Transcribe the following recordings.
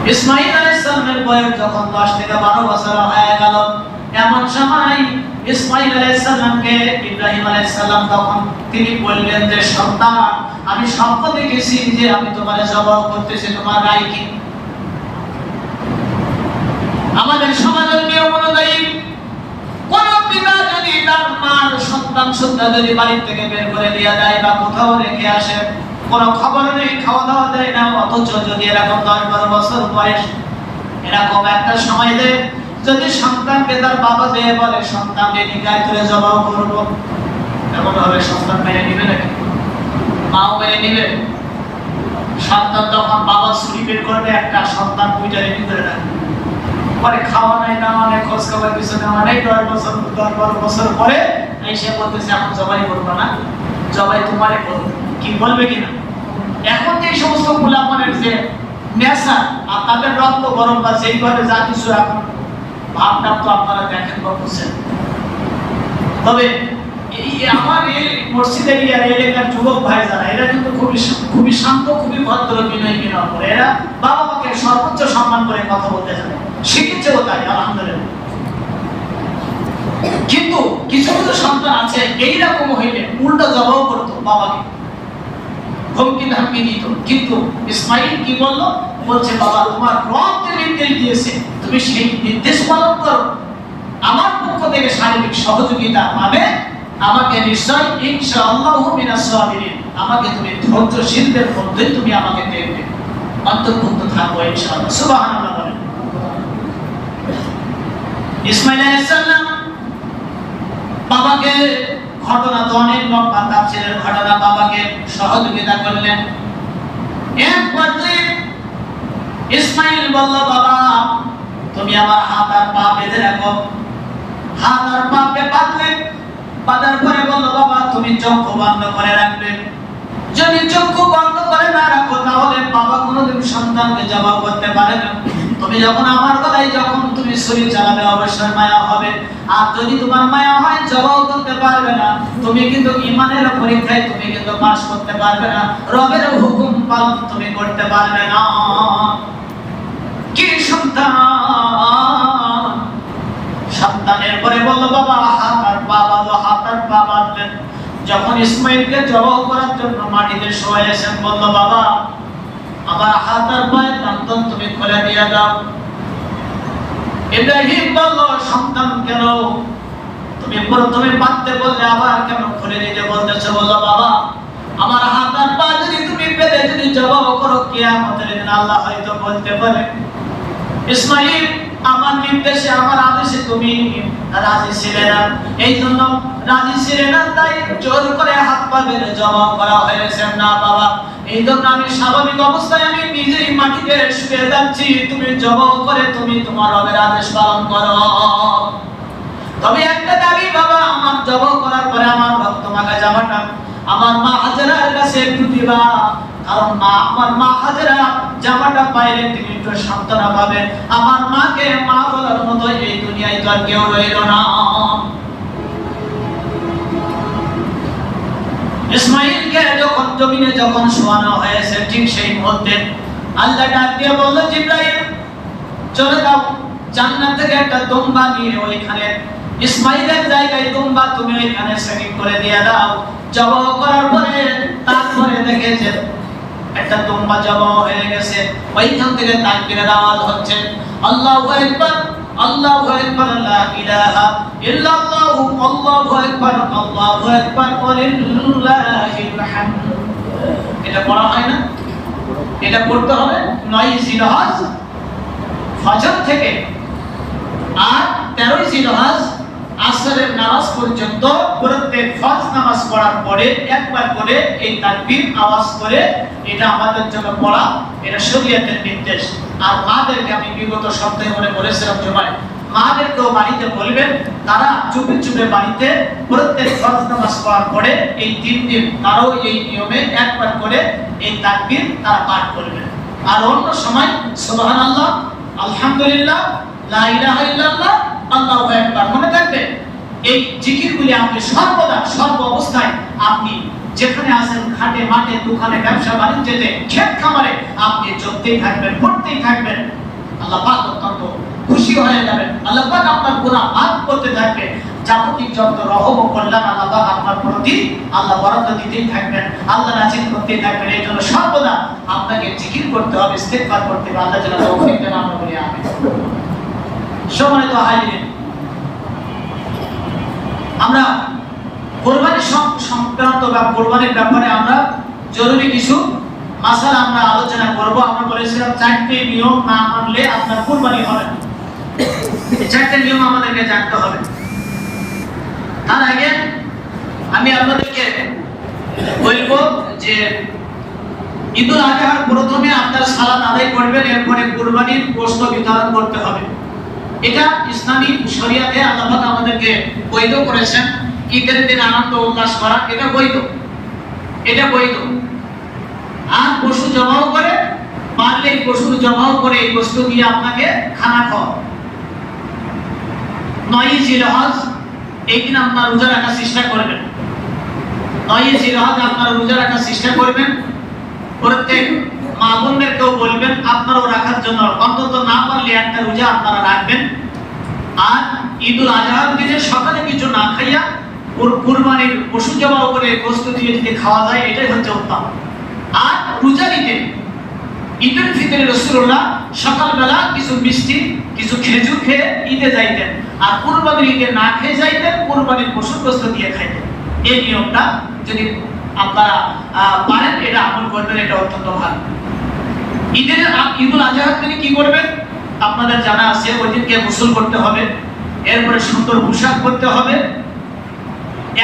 ইসমাঈল আলাইহিস সালামের বয়স যখন 10 থেকে 12 বছর হয়ে গেল, এমন সময় ইসমাঈল আলাইহিস সালামকে ইব্রাহিম আলাইহিস সালাম তখন তিনি বললেন যে সন্তান, আমি স্বপ্ন দেখেছি যে আমি তোমারে জবাই করতেছি, তোমার রায় কি? আমাদের সমাজের নিয়ম অনুযায়ী কোন পিতা যদি তার মার সন্তান যদি বাড়ি থেকে বের করে দিয়ে দেয় বা কোথাও রেখে আসে, কোনো খবর নেই, খাওয়া দাওয়া দেয় না, অথচ যদি এরকম 10-12 বছর বয়স এরকম একটা সময় দেয়, যদি সন্তানকে তার বাবা দিয়ে বলে সন্তানকে নিকায় তুলে জবাই করব, এমন ভাবে সন্তান মেনে নিবে নাকি? মাও মেনে নিবে? সন্তান তখন বাবা ছুরি বের করবে, একটা সন্তান দুইটা রেডি করে রাখবে, পরে খাওয়া নাই না অনেক খোঁজ খবর কিছু না, অনেক 10-12 বছর পরে এসে বলতেছে এখন জবাই করবো না, জবাই তোমারে করবো, কি বলবে কিনা? এখন যে সমস্ত গোলাপনের যে নেশা আর তাদের রক্ত গরম বা যেইভাবে যা কিছু এখন ভাবনা তো আপনারা দেখেন বা বুঝছেন। তবে এই আমার এই মসজিদের এলাকার যুবক ভাই যারা, এরা কিন্তু খুবই শান্ত, খুবই ভদ্র, বিনয়ী বিনম্র, এরা বাবা মাকে সর্বোচ্চ সম্মান করে কথা বলতে জানে, শিখেছেও তাই আলহামদুলিল্লাহ। কিন্তু কিছু কিছু সন্তান আছে এইরকম হইলে উল্টো জবাব করতো বাবাকে, হুমকি ধামকি দিত। কিন্তু ইসমাঈল কি বলল? বলছে বাবা তোমার রব যে নির্দেশ দিয়েছে তুমি সেই নির্দেশ পালন করো, আমার পক্ষ থেকে শারীরিক সহযোগিতা পাবে, আমাকে নিশ্চয় ইনশাআল্লাহু মিনাস সাবিরিন, আমাকে তুমি ধৈর্যশীলদের মধ্যে তুমি আমাকে দেখবে, অন্তর্ভুক্ত থাকবো ইনশাআল্লাহ। সুবহানাল্লাহ বলেন। ইসমাঈল আলাইহিস সালাম বাবাকে, ঘটনা তো অনেক লম্বা, তাফসীরের ঘটনা, বাবাকে সহযোগিতা করলেন। এক পর্যায়ে ইসমাঈল বলল বাবা তুমি আমার হাত আর পা বেঁধে রাখো। হাত আর পা বাঁধলেন, বাঁধার পরে বলল বাবা তুমি চক্ষু বন্ধ করে রাখবে, যদি চক্ষু বন্ধ করে না রাখো তাহলে বাবা কোনোদিন সন্তানকে জবাই করতে পারে না। তুমি যখন আমার গলায় যখন তুমি ছুরি চালাবে অবশ্যই মায়া হবে, আর যদি তোমার মায়া হয় জবাই করতে পারবে না, তুমি কিন্তু ঈমানের পরীক্ষায় তুমি কিন্তু পাস করতে পারবে না, রবের হুকুম পালন তুমি করতে পারবে না। কি সন্তান! সন্তানের পরে বলল বাবা হাত আর পা বাঁধো, হাত আর পা বাঁধলেন। যখন ইসমাঈলকে জবাই করার জন্য মাটিতে শোয়াইছেন বলল বাবা আমার হাত আর পায়ের বাঁধন তুমি খুলে দিয়ে দাও। ইব্রাহিম বলল সন্তান কেন তুমি প্রথমে বাঁধতে বললে আবার কেন খুলে দিতে বলতেছো? বলল বাবা আমার হাত আর পা যদি তুমি বেঁধে যদি জবাই করো কিয়ামতের দিন আল্লাহ হয়তো বলতে পারে ইসমাঈল আমার নির্দেশে আমার আদেশে তুমি রাজি ছিলে না, এই জন্য রাজি ছিলে না তাই জোর করে হাত পা বেঁধে জবাই করা হয়েছে। না বাবা, এই জন্য আমি স্বাভাবিক অবস্থায় আমি নিজেই মাটিতে শুয়ে যাচ্ছি, তুমি জবাই করে তুমি তোমার রবের আদেশ পালন করো। তবে একটা দাবি বাবা, আমার জবাই করার পরে আমার রক্ত মাখা জামাটা আমার মা হাজেরার কাছে একটু দিবা, কারণ আমার মা হাজেরা জামাটা পাইলে তিনি একটু সান্ত্বনা পাবেন। আমার মাকে মা বলার মতো এই দুনিয়ায় তো আর কেউ রইল না। ইসমাঈলকে যখন জমিনে যখন শোয়ানো হয়েছে ঠিক সেই মুহূর্তে আল্লাহ ডাক দিয়ে বলল জিবরাইল চলে যাও, জান্নাত থেকে একটা দুম্বা নিয়ে ওইখানে ইসমাঈলের জায়গায় দুম্বা তুমি ওইখানে সেটিং করে দিয়ে দাও। জবাই করার পরে তারপরে দেখেছে একটা দুম্বা জবাই হয়ে গেছে, ওইখান থেকে তাকবীরের আওয়াজ হচ্ছে আল্লাহু আকবার, আল্লাহু আকবার, লা ইলাহা ইল্লাল্লাহ, আল্লাহু আকবার, আল্লাহু আকবার, ওয়ালিল্লাহিল হামদ। এটা পড়া হয় না? এটা পড়তে হবে 9 জিলহজ ফজর থেকে আর 13 জিলহজ আসরের নামাজ পর্যন্ত প্রত্যেক ফরজ নামাজ পড়ার পরে একবার করে এই তাকবীর আওয়াজ করে এটা আমাদের জন্য পড়া, এটা শরীয়তের নির্দেশ। আর মাদেরকে আমি বিগত সপ্তাহে বলেছিলাম জুমায়, মাদেরকেও বাড়িতে বলবেন তারা চুপে চুপে বাড়িতে প্রত্যেক ফরজ নামাজ পড়ার পরে এই 3 দিন তারাও এই নিয়মে একবার করে এই তাকবীর তারা পাঠ করবেন। আর অন্য সময় সুবহানাল্লাহ, আলহামদুলিল্লাহ, লা ইলাহা ইল্লাল্লাহ, আল্লাহু আকবার মনে থাকবে। এই জিকিরগুলি আপনি সর্বদা সর্ব অবস্থায় আপনি যেখানে আছেন, খাটে, মাঠে, দোকানে, ব্যবসা বাণিজ্যতে, ক্ষেত খামারে, আপনি চলতেই থাকবেন, পড়তেই থাকবেন। আল্লাহ পাক অত্যন্ত খুশি হয়ে যাবেন। আল্লাহ পাক আপনার গুনাহ মাফ করতে থাকবে। জাগতিক যত রহম ও কল্যাণ আল্লাহ পাক আপনার প্রতি আল্লাহ বরাদ্দ দিতেই থাকবেন, আল্লাহ নাজিল করতেই থাকবেন। এই জন্য সর্বদা আপনাকে জিকির করতে হবে, ইস্তেগফার করতে হবে। আল্লাহ যেন তৌফিক দেন, আমরা বলি আমিন। সম্মানিত হাজিরিন, আমরা কুরবানি সংক্রান্ত বা কুরবানির ব্যাপারে আমরা জরুরি কিছু মাসালা আমরা আলোচনা করব। আমরা বলেছিলাম 4টি নিয়ম না মানলে আপনার কুরবানি হবে না। এই 4টি নিয়ম আমাদেরকে জানতে হবে। তার আগে আমি আপনাদেরকে বলবো যে ঈদুল আজহার প্রথমে আপনার সালাত আদায় করবেন, এরপরে কুরবানির গোশত বিতরণ করতে হবে। এটা ইসলামী শরিয়াতে আল্লাহ পাক আমাদেরকে বৈধ করেছেন। ঈদের দিন আনন্দ উল্লাস করা এটা বৈধ, এটা বৈধ। আর পশু জবাও করে, পারলে পশু জবাও করে এই গোশত দিয়ে আপনাকে খানা খাওয়া। 9ই জিলহজ এই দিন আপনার রোজা রাখার চেষ্টা করবেন। 9ই জিলহজ আপনারা রোজা রাখার চেষ্টা করবেন। প্রত্যেক মা বোনদেরকেও বলবেন আপনারাও রাখার জন্য, অন্তত না পারলে একটা রোজা আপনারা রাখবেন। আর ঈদুল আজহার দিনে সকালে কিছু না খাইয়া কুরবানির পশু জবাও করে গোশত দিয়ে যদি খাওয়া যায়, এটাই হচ্ছে উত্তম। আর রোজা দিতে ঈদুল ফিতরে রাসূলুল্লাহ সকালবেলা কিছু মিষ্টি, কিছু খেজুর খেয়ে ঈদে যাইতেন, আর কুরবানির ঈদে না খেয়ে যাইতেন, কুরবানির পশু গোশত দিয়ে খাইতেন। এই নিয়মটা যদি আপনারা পারেন এটা আমল করবেন, এটা অত্যন্ত ভালো। ঈদুল আজহার দিনে কি করবেন আপনাদের জানা আছে। ওই দিনকে গোসল করতে হবে, এরপরে সুন্দর পোশাক পরতে হবে,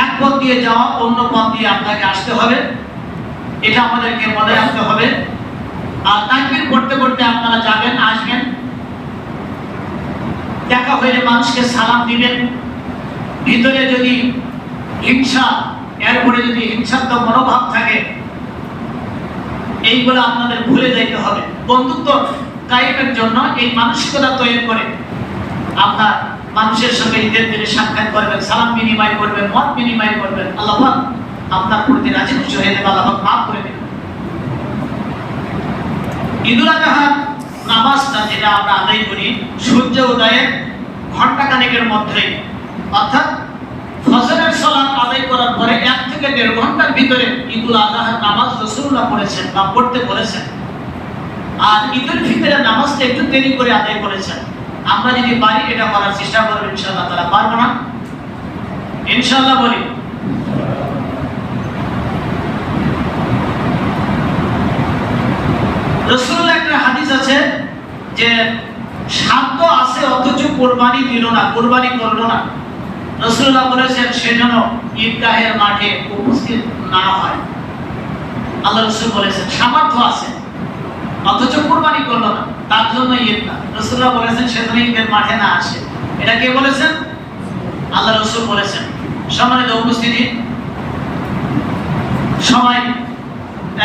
এক পথ দিয়ে যাওয়া অন্য পথ দিয়ে আপনাকে আসতে হবে, এটা আমাদেরকে মনে রাখতে হবে। আর তাকবীর পড়তে পড়তে আপনারা যাবেন, আসবেন, দেখা হইলে মানুষকে সালাম দিবেন। ভিতরে যদি হিংসা, এরপরে যদি হিংসাত্মক মনোভাব থাকে, এইগুলো আপনাদের ভুলে যাইতে হবে। বন্ধুত্ব কায়েমের জন্য এই মানসিকতা তৈরি করে আপনার মানুষের সঙ্গে ঈদের দিনে সাক্ষাৎ করবেন, সালাম বিনিময় করবেন, মত বিনিময় করবেন। আল্লাহ পাক আপনার প্রতি রাজি খুশি হয়ে যাবে, আল্লাহ পাক মাফ করে দেবেন। ঈদুল আজহার নামাজটা যেটা আমরা আদায় করি সূর্য উদয়ের ঘণ্টাখানেকের মধ্যেই, অর্থাৎ ফজরের সালাত আদায় করার পরে 1 থেকে 1.5 ঘন্টার ভিতরে ঈদুল আজহার নামাজ রাসূলুল্লাহ পড়েছেন বা পড়তে বলেছেন। আর ঈদুল ফিতরের নামাজটা একটু দেরি করে আদায় করেছেন। আমরা যদি পারি এটা করার চেষ্টা করব ইনশাআল্লাহ তাআলা। পারবো না? ইনশাআল্লাহ বলি। রাসূলুল্লাহ একটা হাদিস আছে যে সাধ্য আছে অথচ কুরবানি দিল না, কুরবানি করলো না। রাসূলুল্লাহ বলেছেন সেজন্য ঈদগাহের মাঠে উপস্থিত না হয়। আল্লাহ রাসূল বলেছেন সামর্থ্য আছে অথচ কুরবানি করলো না, তার জন্য ঈদ না। রাসূলুল্লাহ বলেছেন সেজন্য ঈদের মাঠে না আসে। এটা কে বলেছেন? আল্লাহ রাসূল বলেছেন। সম্মানিত উপস্থিতি, সময়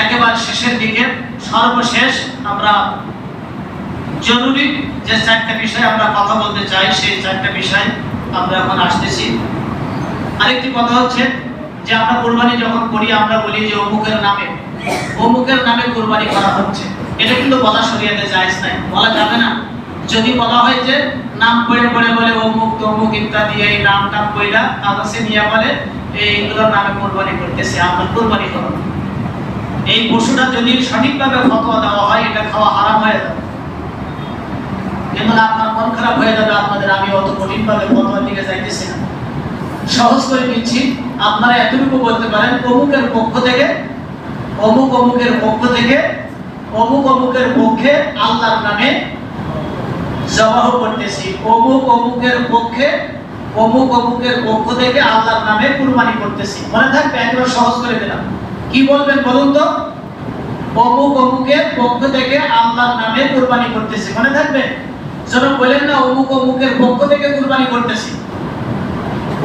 একেবারে শেষের দিকে, সর্বশেষ আমরা জরুরি যে 4টা বিষয় আমরা কথা বলতে চাই, সেই 4টা বিষয় আমরা এখন আসতেছি। আরেকটি কথা হচ্ছে যে আমরা কুরবানি যখন করি আমরা বলি যে অমুকের নামে কুরবানি করা হচ্ছে। এটা কিন্তু বলা শরীয়তে জায়েজ নাই, বলা যাবে না। যদি বলা হয় যে নাম পড়ে বলে অমুক তমুক ইত্যাদি, এই নামটা কইরা কাগজে নিয়ে বলে এইগুলোর নামে কুরবানি করতেছে, আমরা কুরবানি করব। এই পশুটা যদি সঠিকভাবে ফতোয়া দেওয়া হয় এটা খাওয়া হারাম হয়ে যাবে। কিন্তু আপনার মন খারাপ হয়ে যাবে আপনাদের, আমি অত কঠিনভাবে ফতোয়ার দিকে যাইতেছি না, সহজ করে দিচ্ছি। আপনারা এতটুকু বলতে পারেন অমুকের পক্ষ থেকে অমুকের পক্ষে আল্লাহর নামে জবাহ করতেছি, অমুকের পক্ষ থেকে আল্লাহর নামে কুরবানি করতেছি। মনে থাকবে, একবার সহজ করে দিলাম। কি বলবেন বলুন তো? অমুকের পক্ষ থেকে আল্লাহর নামে কুরবানি করতেছি, মনে থাকবে? যেন বলেন না অমুকের পক্ষ থেকে কুরবানি করতেছি,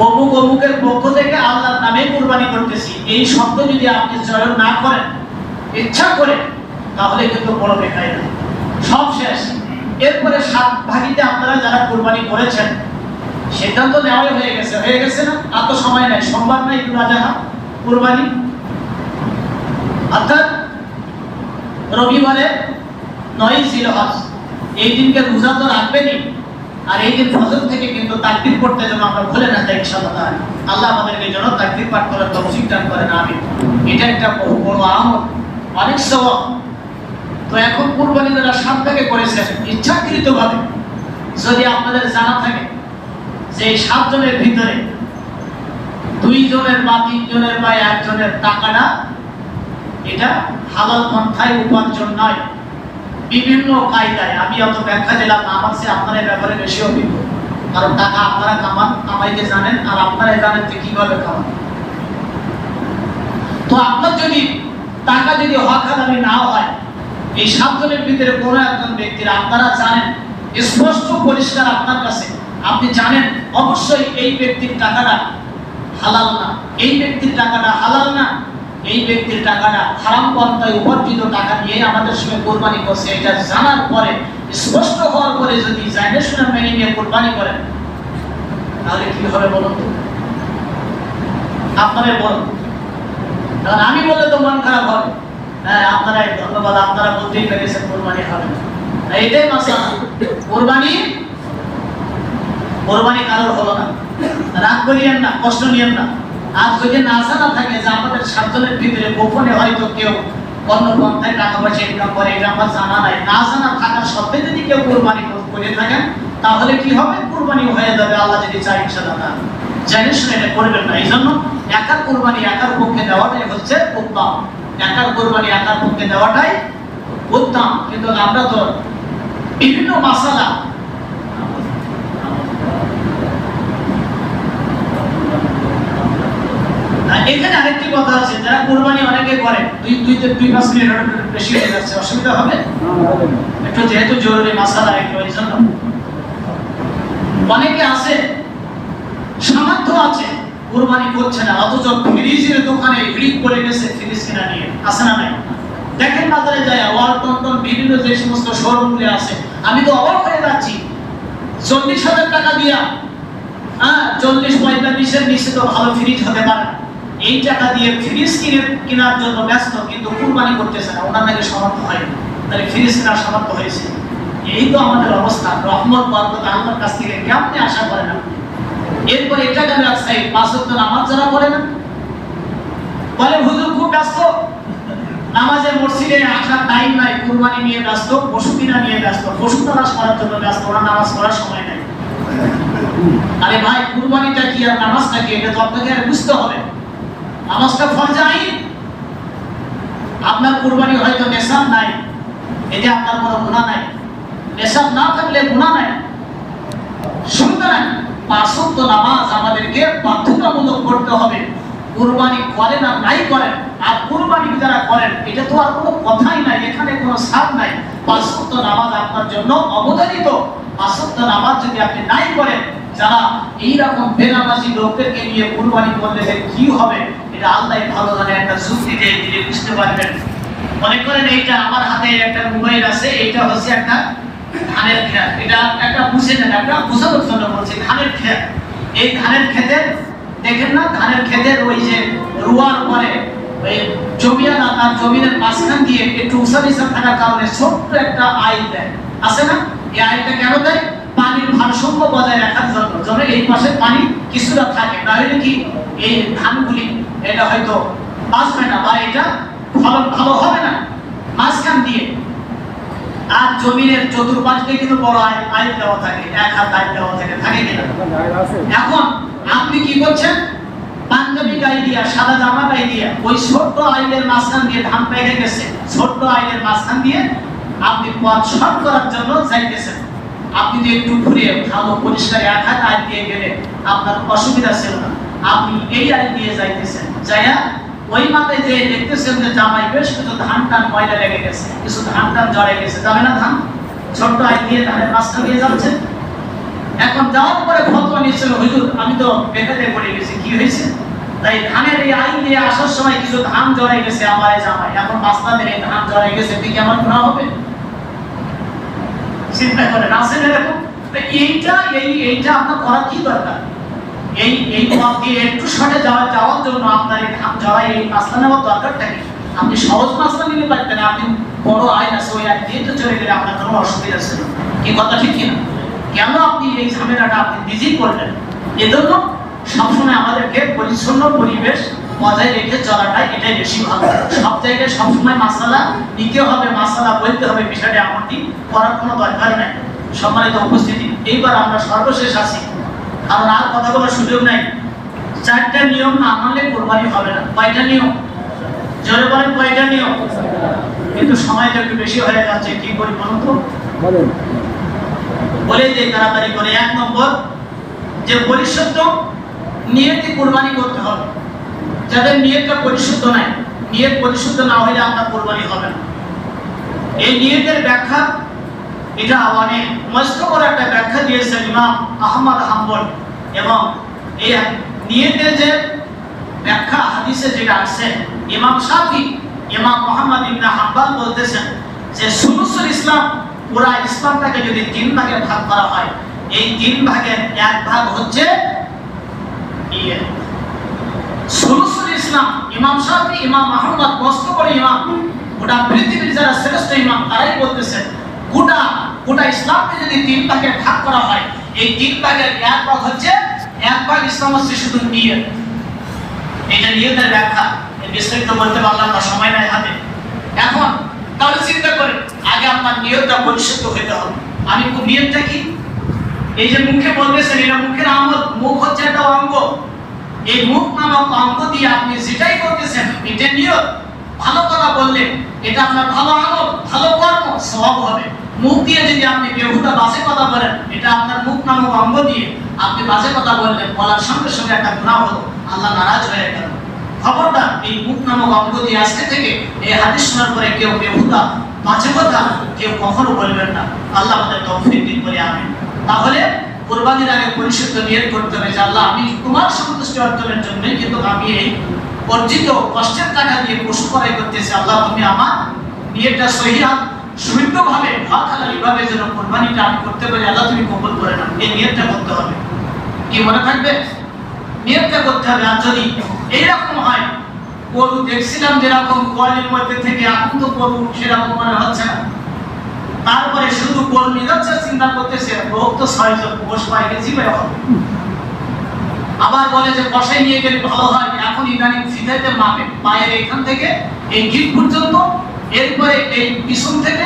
অমুকের পক্ষ থেকে আল্লাহর নামে কুরবানি করতেছি। এই শব্দ যদি আপনি চয়ন না করেন ইচ্ছা করে, তাহলে কিন্তু বড় বেকায় না, সব শেষ। এরপরে 7 ভাগিতে আপনারা যারা কুরবানি করেছেন সিদ্ধান্ত নেওয়াই হয়ে গেছে না? আর তো সময় নাই, সোমবার না ঈদুল আজহা, কুরবানি অর্থাৎ রবিবারে 9 জিলহজ এই দিনকে রোজা তো রাখবেনই, আর এই দিন ফজর থেকে কিন্তু তাকবীর পড়তে যেন আমরা ভুলে না যাই ইনশাআল্লাহ। আল্লাহ আমাদেরকে যেন তাকবীর পাঠ করার তৌফিক দান করেন, আমিন। এটা একটা বহু বড় আমল, অনেক সওয়াব। তো এখন কুরবানি যারা সাত ভাগে করেছেন ইচ্ছাকৃতভাবে, যদি আপনাদের জানা থাকে যে এই 7 জনের ভিতরে 2 জনের বা 3 জনের বা 1 জনের টাকাটা এটা হালাল পন্থায় উপার্জন নয়, বিভিন্ন কায়দায়, আমি অত ব্যাখ্যা দিলাম না, আমার চেয়ে আপনার এই ব্যাপারে বেশি অভিজ্ঞ, কারণ টাকা আপনারা কামাইতে জানেন, আর আপনারাই জানেন যে কিভাবে কামান। তো আপনার যদি টাকা যদি হক হালালি না হয়, এই 7 জনের ভিতরে কোনো একজন ব্যক্তির আপনারা জানেন স্পষ্ট পরিষ্কার আপনার কাছে, আপনি জানেন অবশ্যই এই ব্যক্তির টাকাটা হালাল না, এই ব্যক্তির টাকাটা হালাল না, এই ব্যক্তির টাকাটা হারাম পন্থায় উপার্জিত টাকা নিয়ে আমাদের সঙ্গে কুরবানি করছে, এটা জানার পরে স্পষ্ট হওয়ার পরে যদি জানে শুনে মেনে নিয়ে কুরবানি করেন, তাহলে কি হবে বলুন তো? আপনারা বলুন, কারণ আমি বললে তো মন খারাপ হবে। হ্যাঁ, আপনারাই ধন্যবাদ, আপনারা বলতেই পেরেছেন কুরবানি হবে না, এইটাই মাসালা। কুরবানি কারোর হলো না, রাগ করিয়েন না, কষ্ট নিয়েন না। আর যদি না জানা থাকে যে আমাদের 7 জনের ভিতরে গোপনে হয়তো কেউ অন্য পন্থায় টাকা পয়সা ইনকাম করে, এটা আমার জানা নাই, না জানা থাকার সত্ত্বেও যদি কেউ কুরবানি করে থাকেন, তাহলে কি হবে? কুরবানি হয়ে যাবে, আল্লাহ যদি চায় ইনশাআল্লাহ। জেনে শুনে এটা করবেন না। এই জন্য একার কুরবানি একার পক্ষে দেওয়াটাই হচ্ছে উত্তম, একার কুরবানি একার পক্ষে দেওয়াটাই উত্তম। কিন্তু আমরা তো বিভিন্ন মাসালা, এখানে আরেকটি কথা আছে, যারা কুরবানি অনেকে করে 2-5 মিনিট বেশি হয়ে যাচ্ছে, অসুবিধা হবে একটু, যেহেতু জরুরি মাসালা একটু, এই জন্য অনেকে আছে সামর্থ্য আছে কুরবানি করছে না, অথচ ফ্রিজের দোকানে ভিড় করে গেছে ফ্রিজ কিনা নিয়ে, আছে না নাই? দেখেন বাজারে যায় ওয়ালটন বিভিন্ন যে সমস্ত শোরুমগুলো আছে, আমি তো অবাক হয়ে যাচ্ছি, 40,000 টাকা দিয়া 40-45 এর নিচে তো ভালো ফ্রিজ হতে পারে, এই টাকা দিয়ে ফ্রিজ কেনার জন্য ব্যস্ত, কিন্তু কুরবানি করতেছে না, ওনার নাকি সামর্থ্য হয়নি, তাহলে ফ্রিজ কেনার সামর্থ্য হয়েছে। এই তো আমাদের অবস্থা, রহমত বরকত আল্লাহর কাছ থেকে কেমনে আশা করেন আপনি? এরপর এটা কেন রাখছাই 5 ওয়াক্ত নামাজ যারা পড়ে না, বলে হুজুর খুব ব্যস্ত, নামাজে মসজিদে আসার টাইম নাই, কুরবানি নিয়ে ব্যস্ত, পশু কিনা নিয়ে ব্যস্ত, পশু তালাশ করার জন্য ব্যস্ত, ওরা নামাজ পড়ার সময় নাই। আরে ভাই, কুরবানিটা কি আর নামাজটা কি, এটা তো আপনাকে বুঝতে হবে। নামাজটা ফরজ আইন, আপনার কুরবানি হয়তো নেশাব নাই, এটা আপনার কোনো গুনাহ নাই, নেশাব না থাকলে গুনাহ নাই। সুতরাং 5 ওয়াক্ত নামাজ আমাদেরকে বাধ্যতামূলক করতে হবে, কুরবানি করেন আর নাই করেন। আর কুরবানি যারা করেন, এটা তো আর কোনো কথাই নাই, এখানে কোনো ছাড় নাই। 5 ওয়াক্ত নামাজ আপনার জন্য অবধারিত। 5 ওয়াক্ত নামাজ যদি আপনি নাই করেন, যারা এইরকম বেনামাজি লোকদেরকে নিয়ে কুরবানি করলে যে কি হবে, এটা আল্লাহ ভালো জানে। একটা যুক্তি দিয়ে দিলে বুঝতে পারবেন। মনে করেন এইটা আমার হাতে একটা মোবাইল আছে, এইটা হচ্ছে একটা ধানের ক্ষেত, এটা একটা বুঝে নেন, একটা বোঝানোর জন্য বলছি, ধানের ক্ষেত। এই ধানের ক্ষেতে দেখেন না, ধানের ক্ষেতের ওই যে রোয়ার পরে ওই জমিয়ানা তার জমিনের মাঝখান দিয়ে একটু উঁচা নিচা থাকার কারণে ছোট্ট একটা আইল দেয়, আছে না? এই আইলটা কেন দেয়? পানির ভারসাম্য বজায় রাখার জন্য, যেন এই পাশে পানি কিছুটা থাকে, না হলে কি এই ধানগুলি এটা হয়তো বাঁচবে না বা এটা ফলন ভালো হবে না। মাঝখান দিয়ে আর জমিনের চতুর্পাশ দিয়ে কিন্তু বড় আইল দেওয়া থাকে, 1 হাত আইল দেওয়া থাকে, থাকে কিনা? এখন আপনি কি করছেন? পাঞ্জাবি গায়ে দিয়া, সাদা জামা গায়ে দিয়া, ওই ছোট্ট আইলের মাঝখান দিয়ে ধান পেকে গেছে, ছোট্ট আইলের মাঝখান দিয়ে আপনি পথ শর্ট করার জন্য যাইতেছেন। আপনি যদি একটু ঘুরে ভালো পরিষ্কার 1 হাত আইল দিয়ে গেলে আপনার অসুবিধা ছিল না। আপনি এই আইল দিয়ে যাইতেছেন, যাইয়া ওই মাথায় যে দেখতেছেন যে জামাই বেশ কিছু ধান টান ময়লা লেগে গেছে, কিছু ধান টান জড়ে গেছে, যাবে না? ধান ছোট্ট আইল দিয়ে ধানের মাঝখান দিয়ে যাচ্ছে। এখন যাওয়ার পরে ফতোয়া নিচ্ছিল, হুজুর আমি তো বেকারে পড়ে গেছি, কি হয়েছে? তাই ধানের এই আইল দিয়ে আসার সময় কিছু ধান জড়ে গেছে আমার এই জামাই, এখন মাসলাদের এই ধান জড়ে গেছে, ঠিক আমার গুনাহ হবে? চিন্তা করেন, আসেন এরকম? এইটা আপনার করা কি দরকার? এই পথ দিয়ে একটু সরে যাওয়ার জন্য আপনার এই ধান জড়াই এই মাসলা নেওয়ার দরকারটা কি? আপনি সহজ মাসলা নিতে পারতেন, আপনি বড় আইন আছে ওই আইন দিয়ে তো চলে গেলে আপনার কোনো অসুবিধা ছিল কি কথা ঠিক কিনা? কেন আপনি এই ঝামেলাটা আপনি নিজেই করলেন? এজন্য সবসময় আমাদেরকে পরিচ্ছন্ন পরিবেশ বজায় রেখে চলাটাই এটাই বেশি ভালো। সব জায়গায় সবসময় মাসালা নিতে হবে, মাসালা বলতে হবে, বিষয়টা এমনটি করার কোনো দরকার নেই। সম্মানিত উপস্থিতি, এইবার আমরা সর্বশেষ আছি, কারণ আর কথা বলার সুযোগ নাই। 4টা নিয়ম না মানলে কোরবানি হবে না। কয়টা নিয়ম? জোরে বলেন, কয়টা নিয়ম? কিন্তু সময়টা একটু বেশি হয়ে যাচ্ছে, কি করি বলুন তো? বলে দিই তাড়াতাড়ি করে। 1 নম্বর, যে পরিশুদ্ধ নিয়তে কোরবানি করতে হবে। যাদের নিয়তটা পরিশুদ্ধ নাই, নিয়ত পরিশুদ্ধ না হলে আপনার কোরবানি হবে না। এই নিয়তের ব্যাখ্যা এটা অনেক মস্ত বড় একটা ব্যাখ্যা দিয়েছেন ইমাম আহমদ হাম্বল। এবং এই নিয়তের যে ব্যাখ্যা হাদিসে যেটা আসছে, ইমাম শাফি, ইমাম মুহাম্মদ ইবনে হাম্বল বলতেছেন যে সুলুসুল ইসলাম, পুরা ইসলামটাকে যদি 3 ভাগে ভাগ করা হয়, এই 3 ভাগের 1 ভাগ হচ্ছে নিয়ত। সুলুসুল ইসলাম ইমাম শাফি, ইমাম মুহাম্মদ মস্ত বড় ইমাম, গোটা পৃথিবীর যারা শ্রেষ্ঠ ইমাম তারাই বলতেছেন গোটা ইসলামকে যদি 3 ভাগে ভাগ করা হয়, এই 3 ভাগের 1 ভাগ হচ্ছে, 1 ভাগ ইসলাম হচ্ছে শুধু নিয়ত। এটা নিয়তের ব্যাখ্যা, এই বিস্তারিত বলতে পারলাম না, সময় নাই হাতে। এখন তাহলে চিন্তা করেন, আগে আপনার নিয়তটা পরিশুদ্ধ হতে হবে। আমি নিয়তটা কি? এই যে মুখে বলতেছেন, এটা মুখের আমল। মুখ হচ্ছে একটা অঙ্গ। এই মুখ নামক অঙ্গ দিয়ে আপনি যেটাই করতেছেন এটা নিয়ত। ভালো কথা বললে এটা আপনার ভালো আমল, ভালো কর্ম, সওয়াব হবে। মুখ দিয়ে যদি আপনি বেহুদা বাজে কথা বলেন, এটা আপনার মুখ নামক অঙ্গ দিয়ে আপনি বাজে কথা বললেন, বলার সঙ্গে সঙ্গে একটা গুনাহ হলো, আল্লাহ নারাজ হয়ে গেল। খবরদার, এই মুখ নামক অঙ্গ দিয়ে আজকে থেকে এই হাদিস শোনার পরে কেউ বেহুদা বাজে কথা কেউ কখনো বলবেন না। আল্লাহ আমাদের তৌফিক দিন বলে আমিন। তাহলে কুরবানির আগে পরিশুদ্ধ নিয়ত করতে হবে যে আল্লাহ, আমি তোমার সন্তুষ্টি অর্জনের জন্য কিন্তু আমি এই অর্জিত কষ্টের টাকা দিয়ে পশু ক্রয় করতেছি। আল্লাহ, তুমি আমার নিয়তটা শুদ্ধভাবে হালালিভাবে যেন কুরবানিটা আমি করতে পারি, আল্লাহ তুমি কবুল করে নাও। এই নিয়তটা করতে হবে। কি মনে থাকবে? নিয়তটা করতে হবে। আর যদি এইরকম হয়, গরু দেখছিলাম যেরকম কোয়ালির মধ্যে থেকে এখন তো গরু সেরকম মনে হচ্ছে না, তারপরে শুধু গরু নিয়ে যাচ্ছে, চিন্তা করতেছে লোক তো 6 জন গোশ পাই গেছি ভাই হবে। আবার বলে যে কষাই নিয়ে গেলে ভালো হয়। এখন ইদানিং ফিতাতে মাপে, পায়ের এখান থেকে এই গিট পর্যন্ত, এরপরে এই পিছন থেকে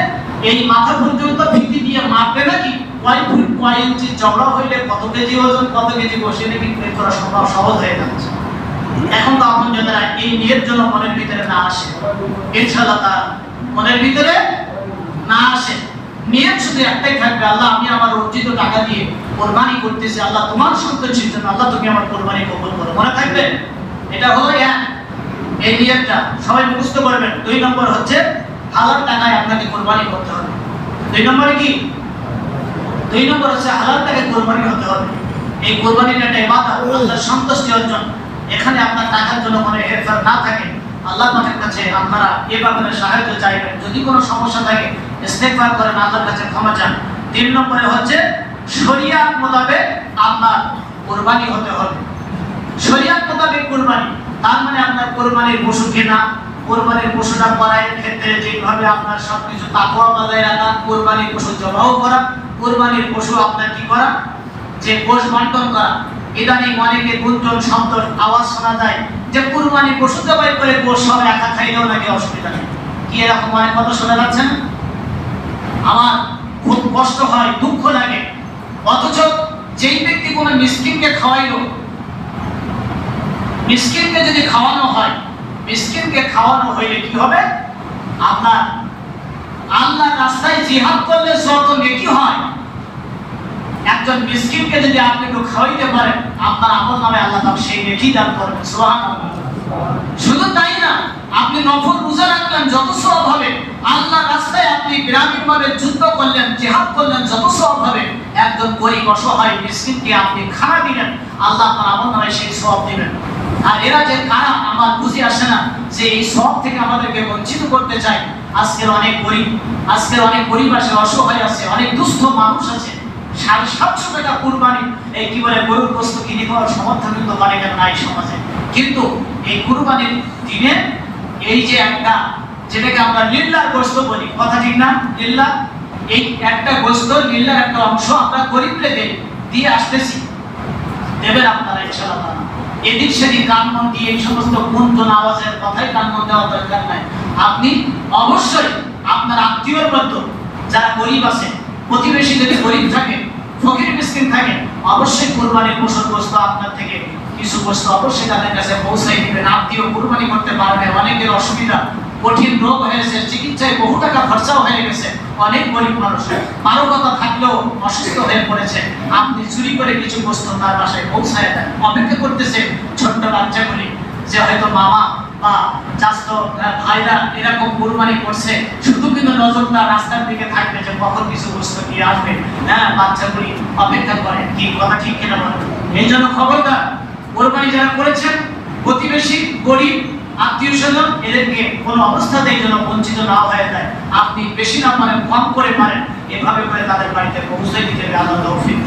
এই মাথা পর্যন্ত ফিতি দিয়ে মাপবে নাকি কয় ফুট কয় ইঞ্চি চওড়া হইলে কত কেজি ওজন, কত কেজি বসে নাকি বের করা সম্ভব, সহজ হয়ে যাচ্ছে। এখন তো আপন যারা এই নিয়ত জন্য মনের ভিতরে না আসে, ইনশাআল্লাহ তার মনের ভিতরে না আসে, নিয়ত শুধু একটাই থাকবে, আল্লাহ আমি আমার অর্জিত টাকা দিয়ে কুরবানি করতেছি, আল্লাহ তোমার সন্তুষ্টির জন্য, আল্লাহ তুমি আমার কুরবানি কবুল করো। মনে থাকবে? এটা হলো এই নিয়তটা সবাই মুখস্থ করবেন। 2 নম্বর হচ্ছে হালাল টাকায় আপনাকে কুরবানি করতে হবে। 2 নম্বরে কি? 2 নম্বর হচ্ছে হালাল টাকায় কুরবানি হতে হবে। এই কুরবানিটা একটা ইবাদত, আল্লাহর সন্তুষ্টি অর্জন। এখানে আপনার টাকার জন্য কোনো হেরফের না থাকে, আল্লাহর পাকের কাছে আপনারা এই ব্যাপারে সাহায্য চাইবেন। যদি কোনো সমস্যা থাকে ইস্তেগফার করেন, আল্লাহর কাছে ক্ষমা চান। 3 নম্বরে হচ্ছে শরিয়াত মোতাবেক আপনার কুরবানি হতে হবে। শরিয়াত মোতাবেক কুরবানি তার মানে আপনার কুরবানির পশু কেনা, কুরবানির পশুটা করার ক্ষেত্রে যেভাবে আপনার সবকিছু তাকওয়া বজায় রাখা, কুরবানির পশু জবাও করা, কুরবানির পশু আপনার কি করা, যে গোশ বন্টন করা। ইদানিং অনেকে গুঞ্জন শব্দ আওয়াজ শোনা যায় যে কুরবানি পশু জবাই করে গোশ সব একা খাইলেও নাকি অসুবিধা নেই। কি এরকম অনেক কথা শোনা যাচ্ছে না? আমার খুব কষ্ট হয়, দুঃখ লাগে। অথচ যেই ব্যক্তি কোনো মিসকিনকে খাওয়াইলো, মিসকিনকে যদি খাওয়ানো হয়, মিসকিনকে খাওয়ানো হইলে কি হবে? আপনার আল্লাহর রাস্তায় জিহাদ করলে যত নেকি হয়, একজন মিসকিনকে যদি আপনি একটু খাওয়াইতে পারেন, আপনার আমলনামায় আল্লাহ তাআলা সেই নেকি দান করবেন। সুবহানাল্লাহ। শুধু তাই না, আপনি নফল রোজা রাখলেন, যত সওয়াব হবে। আল্লাহর রাস্তায় আপনি বিরামভাবে যুদ্ধ করলেন, জিহাদ করলেন, যত সওয়াব হবে। একজন গরীব অসহায় মিসকিনকে আপনি খানা দিলেন, আল্লাহ তাআলা আমলনামায় সেই সওয়াব দিবেন। আর এরা যে কারা আমার বুঝে আসে না, যে এই সওয়াব থেকে আমাদেরকে বঞ্চিত করতে চায়। আজকের অনেক গরীব আছে, অসহায় আছে, অনেক দুস্থ মানুষ আছে। 750 টাকা কুরবানি এই কি বলে গরুর গোশত কিনে খাওয়ার সমর্থন কিন্তু অনেকের নাই সমাজে। কিন্তু এই কুরবানির দিনে এই যে একটা, যেটাকে আমরা লিল্লার গোশত বলি, কথা ঠিক না? লিল্লা, এই একটা গোশত, লিল্লার একটা অংশ আমরা গরিবকে দিয়ে আসতেছি, দেবেন আপনারা ইনশাআল্লাহ। এদিক সেদিক কান মন দিয়ে এই সমস্ত গুনগুন আওয়াজের কথায় কান মন দেওয়ার দরকার নাই। আপনি অবশ্যই আপনার আত্মীয়র মধ্যে যারা গরিব আছে, প্রতিবেশী যদি গরিব থাকে, ফকির মিসকিন থাকে, অবশ্যই কুরবানির পশুর গোশত আপনার থেকে কিছু গোশত অবশ্যই তাদের কাছে পৌঁছাই দিবেন। আত্মীয় কুরবানি করতে পারবে, অনেকের অসুবিধা, কঠিন রোগ হয়েছে, চিকিৎসায় বহু টাকা খরচাও হয়ে গেছে, অনেক গরিব মানুষ মানবতা থাকলেও অসুস্থ হয়ে পড়েছে, আপনি চুরি করে কিছু বস্তু তার বাসায় পৌঁছায় দেন। অপেক্ষা করতেছে ছোট্ট বাচ্চাগুলি, যে হয়তো মামা বা চাচতো ভাইরা এরকম কুরবানি করছে, শুধু কিন্তু নজরটা রাস্তার দিকে থাকবে যে কখন কিছু বস্তু নিয়ে আসবে। হ্যাঁ, বাচ্চাগুলি অপেক্ষা করে, কি কথা ঠিক কিনা বলেন? এই জন্য খবরদার, কুরবানি যারা করেছেন, প্রতিবেশী গরিব আত্মীয় স্বজন, এদেরকে কোনো অবস্থাতেই যেন বঞ্চিত না হয়ে যায়। আপনি বেশি না পারেন, কম করে পারেন, এভাবে করে তাদের বাড়িতে পৌঁছে দিতে হবে। আল্লাহ তৌফিক।